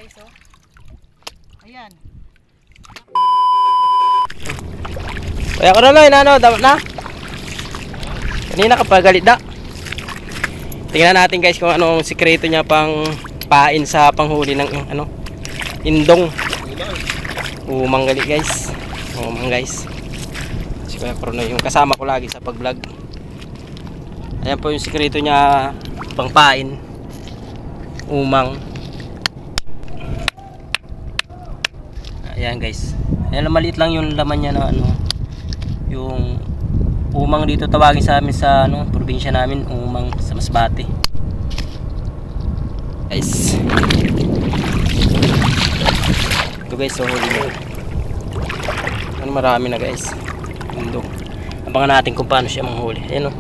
guys, oh. Ayan. Kaya ko na lang, ano, dapat na. Kanina kapag galit da. Tingnan natin guys kung anong sikreto niya pang pain sa panghuli ng ano, indong. Umang gali guys. Umang guys. Si Kuya Pronoy yung kasama ko lagi sa pag-vlog. Ayan po yung sikreto niya pang pain. Umang. Ayan guys. Ayan, maliit lang yung laman niya na ano, yung umang dito tawagin sa amin sa ano, probinsya namin, umang sa Masbate. Guys. Ito guys, so huli mo. Ano, marami na guys. Indong. Abangan natin kung paano siya manghuli. Ayan o.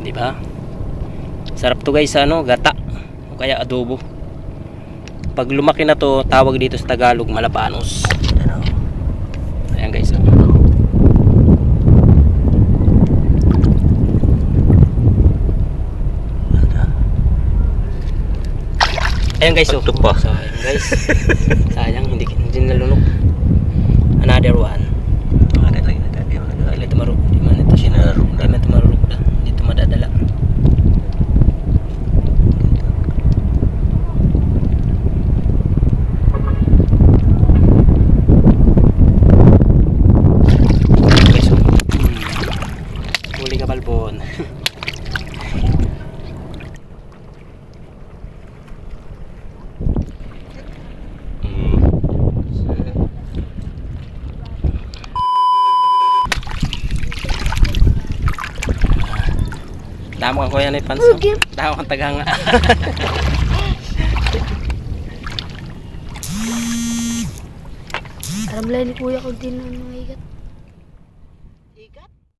Di ba? Sarap to guys, ano, gata. O kaya adobo. Pag lumaki na to, tawag dito sa Tagalog, malabanos. Ayan guys. Ayan guys, oh. Pa. So, ayan guys. Sayang, hindi nalunok. Another one. Hindi ito marunok. Hindi ito marunok na. Hindi ito madadala. Guys, oh. Huli ka balbon. Damo kang kuya na ipanso. Damo kang tagang. Aram lang ni kuya ko din na nangigat.